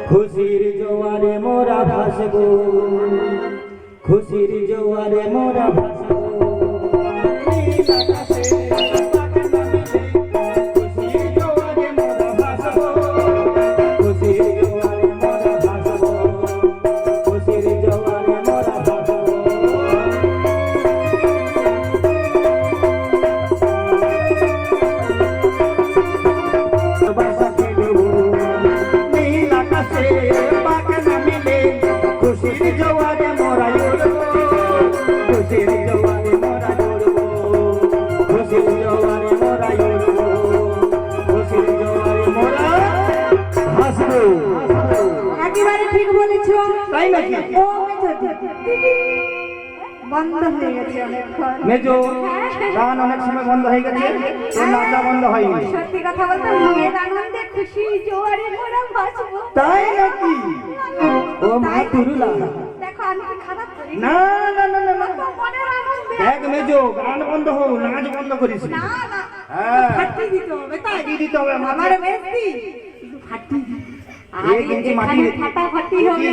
খুশির জোয়ারে মোরা ভাসবো, খুশির জোয়ারে মোরা ভাসবো। নীল আকাশে পতাকা নামিলে, খুশির জোয়ারে মোরা ভাসবো, খুশির জোয়ারে মোরা ভাসবো, খুশির জোয়ারে মোরা ভাসবো। বাসা খেলবো নীল আকাশে পতাকা নামিলে, খুশির জোয়ারে মোরা উড়বো, খুশির জোয়ারে মোরা উড়বো, খুশির জোয়ারে মোরা উড়বো, খুশির জোয়ারে মোরা ভাসবো। একেবারে ঠিক বলেছো। তাই নাকি? ও বন্ধ হয়ে গেছে অনেকক্ষণ। মেজো গান অনেক সময় বন্ধ হয়ে গেছে, তোর নাচা বন্ধ হয়নি। সত্যি কথা বলতে মনের আনন্দে খুশি জোয়ারে মোরা ভাসবো। তাই নাকি? ও মা তুরুলা, দেখো আমি কি খারাপ করি? না না না না না, তো মনের আনন্দে দেখ মেজো গান বন্ধ হোক, নাচ বন্ধ করিস না। না না হ্যাঁ ফাটিয়ে দিতে হবে তাই ফাটিয়ে দিতে হবে আমাকে। আমার বেশি ফাটিয়ে দিই। এক ইঞ্চি মাটি ফাটাফাটি হবে।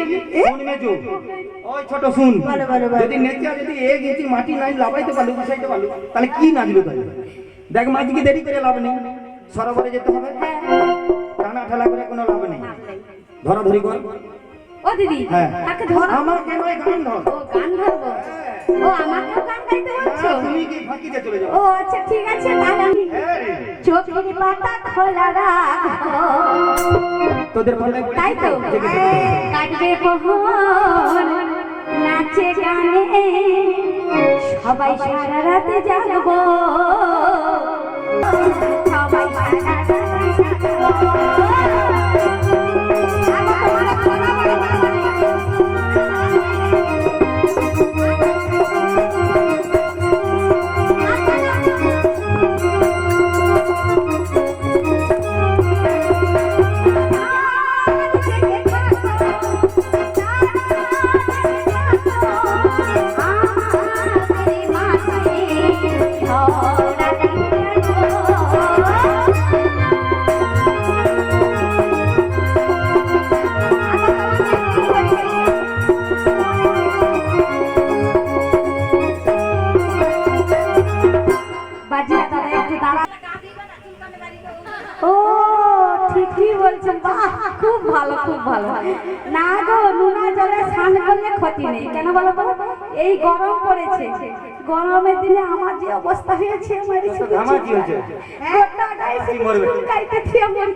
শুন মেজো, ওই ছোট শুন, বলো, বলো, বলো। যদি নেচা যদি এক ইঞ্চি মাটি নাই লাগাইতে পারলু, বসাইতে পারলু, তাহলে কি নাচলো তাহলে? দেখ মাঝিকে দেরি করে লাভ নেই, সরোবরে যেতে হবে, টানা ঠেলা করে কোনো লাভ নেই, ধরাধরি কর। ও দিদি হ্যাঁ তাকে ধর। আমাকে নয়, গান ধর। ও গান ধরবো। ও আমাকেও গান গাইতে বলছো? তুমি কি ফাঁকিতে চলে যাও? ও আচ্ছা ঠিক আছে তাহলে আমি হ্যাঁ রে। চোখের পাতা খোলা রাখবো। তোদের পাল্লায় পড়ে তাই তো কাটবে প্রহর নাচে গানে সবাই সারা রাতে জাগবো, সবাই সারা রাতে জাগবো। ও ঠিকই বলছেন, বাহ খুব ভালো খুব ভালো। না গো নোনা জলে স্নান করলে ক্ষতি নেই, কেন বলো তো? এই গরম পড়েছে, গরমের দিনে আমার যে অবস্থা হয়েছে আমার আমার কি হয়েছে? গোটা গায়ে শুধু চুলকাইতে দিয়ে মরি।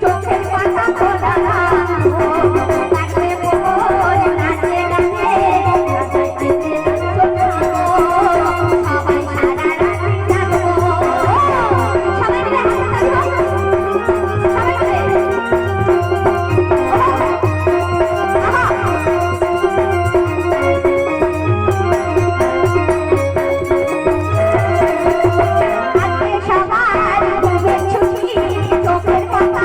চোখের পাতা খোলা রাখবো, কাটবে প্রহর নাচে গানে সবাই সারা রাতে জাগবো। সবাই মিলে হাতে তালি দাও। সবাই মিলে। আজকে সবার ঘুমের ছুটি, চোখের পাতা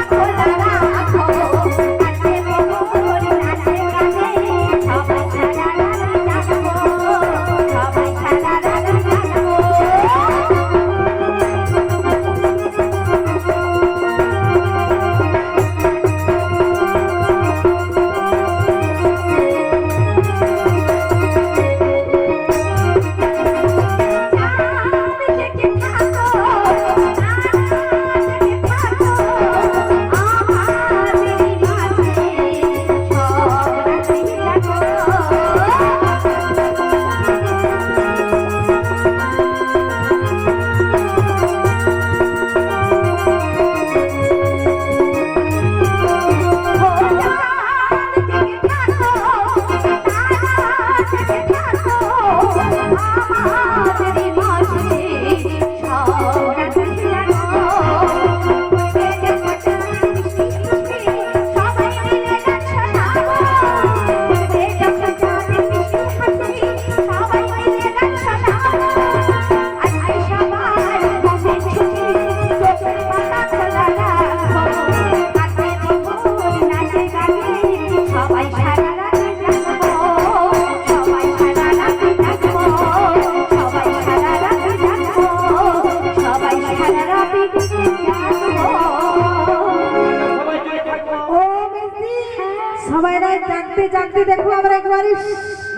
জাগতে জাগতে দেখো আমরা একবারে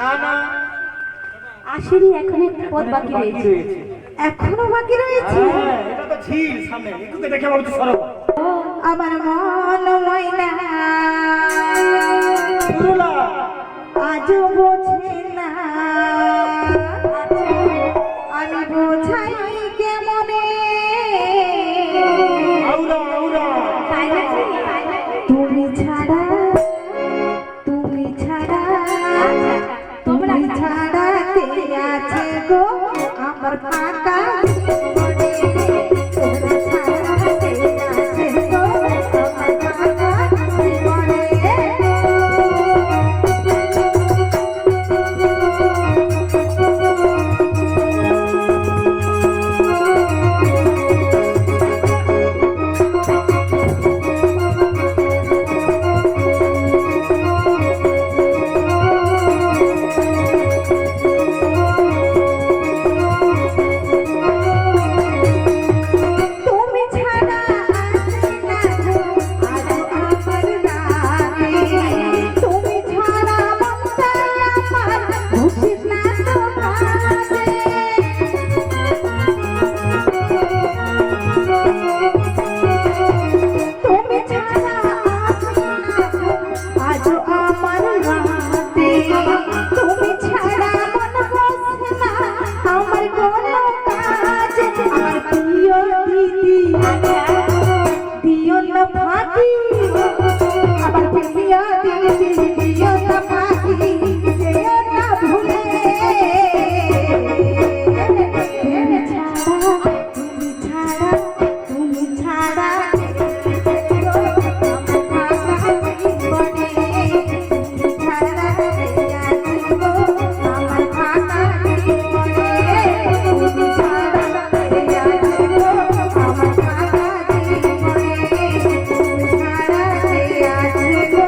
না না আসেনি, এখন একটু পথ বাকি রয়েছে। এখনো বাকি রয়েছে। হ্যাঁ, এটা তো ঝিল সামনে, একটুকে দেখে ভাবছি সরোবর। আমার মন ময়না সুরলা, আজও বোঝে না, আমি বোঝাই কেমনে আউরা আউরা, তাই নাকি? তুমি ছাড়া, তুমি ছাড়া, তোমরা তুমি ছাড়া কে আছে গো আমার ফাঁকা জীবনে? তোমরা ছাড়া কে আছে গো আমার ফাঁকা জীবনে? তুমি ছাড়া আছে না গো আজ আমার রাতে, তুমি ছাড়া মনটা আমার বুঝি না তো কাজে। তুমি ছাড়া আছে না গো আজ আমার রাতে, তুমি ছাড়া মন বসে না আমার কোনো কাজে। আমার প্রিয় দিদি দিও না ফাঁকি, আমার প্রিয় দিদি দিও না ফাঁকি, যেও না ভুলে। তুমি ছাড়া, তুমি ছাড়া, তুমি ছাড়া আমার ফাঁকা জীবনে। তুমি ছাড়া কে আছে গো আমার ফাঁকা জীবনে? তুমি ছাড়া কে আছে গো আমার ফাঁকা জীবনে? তুমি ছাড়া কে আছে গো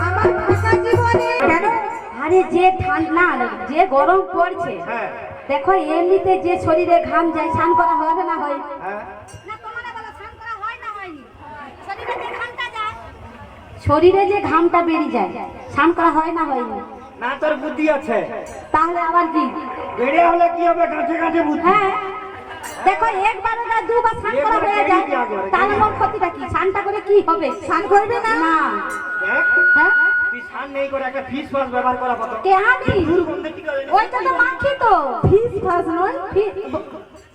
আমার ফাঁকা জীবনে? কেন? আরে যে ঠান্ডা, যে গরম পড়ছে, হ্যাঁ দেখো এমনিতে যে শরীরে ঘাম যায়, স্নান করা হবে না হয়? হ্যাঁ, শরীরে যে ঘামটা বেরিয়ে যায়, স্নান করা হয় না হয়নি? না তোর বুদ্ধি আছে, তাহলে আবার কি? বেড়ে হলে কি হবে, কাছে কাছে বুদ্ধি। হ্যাঁ, দেখো একবার না দুবার স্নান করা হয়ে যায়, তাহলে মোর ক্ষতিটা কি? স্নানটা করে কি হবে? স্নান করবে না? না। দেখ, হ্যাঁ, তুই স্নান নেই করে একটা ফিস ওয়াশ ব্যবহার করা কত কে আনি? দুর্গন্ধ কি করে? ওইটা তো মাখি তো। ফিস ফাস নয়,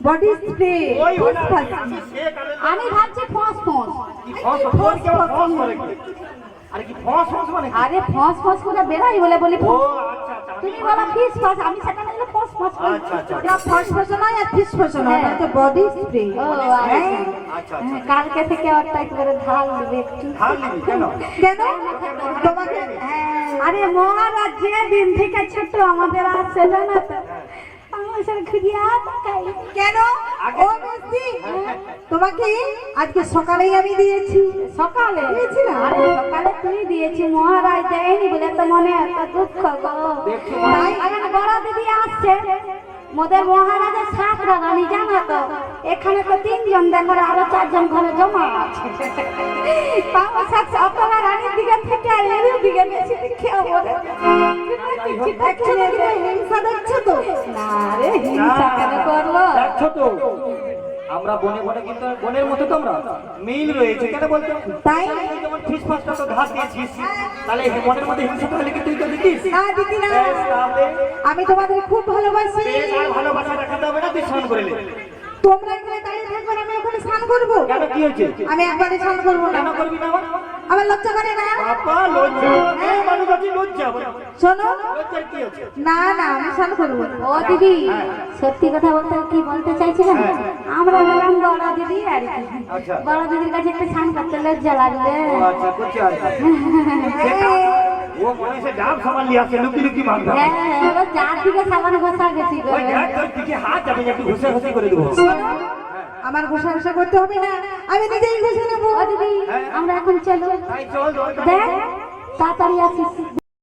বডি স্প্রে। ওই ফিস হলো ফাস। সে কালে আমি ভাবছি ফস ফস। কি ফস ফস কি আবার ফস করে কি? আরে কি ফস ফস মানে কি? আরে ফস ফস করে বেরাই বলে বলি। ও আচ্ছা আচ্ছা, তুমি বলো ফিস ফস, আমি সেটা বলে ফস ফস করি। আচ্ছা আচ্ছা এটা ফসফস নয় আর ফিসফস নয়, এটা বডি স্প্রে। ও, হ্যাঁ। আচ্ছা হ্যাঁ, কালকে থেকে ওরটা একবারে ঢাল দেবে একটু। ঢাল নিবি কেন? কেন তোমাকে? আরে মহারাজ যে দিন থেকে ছোট আমাদের আসছে জানো তো, আমার সব খুঁজিয়া তাকাই। কেন? ও মিষ্টি, তোমাকে আজকে সকালেই আমি দিয়েছি। সকালে দিয়েছিলাম। আরে সকালে তুই দিয়েছি, মহারাজ দেয়নি বলে তো মনে এত দুঃখ গো। দেখছি তাই এখন বড় দিদি আসছে, মোদের মহারাজের 7 রানী জানো তো, এখানে তো 3 জন, দেখো আরো 4 জন ঘরে জমা আছে। আমার সাথে আপনারা রানীর দিকে থেকে আর এর দিকে বেশি দেখে ওরে দেখছো তো কি হিংসা দেখছো তো? না রে, হিংসা কেন করবো? দেখছো তো, আমরা বনে বনে কিন্তু বনের মতো তো আমরা মিল রয়েছে, কেন বলতো? তাই? তুই যেমন ফিস ফাসটা তো ঘাস দিয়েছিস, তাহলে এই বনের মধ্যে হিংসা তাহলে কি তুই তো দিতিস? না দিদি না, বেশ, তাহলে আমি তোমাদের খুব ভালোবাসি। বেশ, আর ভালোবাসা দেখাতে হবে না, তুই স্নান করে নে। তোমরা এখানে দাঁড়িয়ে থাকবে, আমি ওখানে স্নান করবো। কেন, কি হয়েছে? আমি একবারে স্নান করবো না, কেন করবি না আবার? আমার লজ্জা করে না। বাবা লজ্জা, এই মানুষ আছে লজ্জা, শোনো, লজ্জার কি হচ্ছে? না না আমি স্নান করবো না। ও দিদি, সত্যি কথা বলতে কি বলতে চাইছিলাম, হ্যাঁ। আমরা হলাম বড় দিদি আর কি। আচ্ছা। বড় দিদির কাছে একটু স্নান করতে লজ্জা লাগবে। ও আচ্ছা, করছে আর কি। ও মনে সে ডাব সামান নিয়ে আসছে, লুকি লুকি মারবে। হ্যাঁ, এবার যার দিকে সাবান ঘষা গেছি গো। ওই দেখ, তোর দিকে হাত যাবে, একটু ঘষে ঘষে করে দেবো। আমার ঘষা ঘষা করতে হবে না, আমি নিজেই ঘষে নেবো। ও দিদি, আমরা এখন চলো। তাই চল, দরকার দেখ নেই। তাড়াতাড়ি আসিস,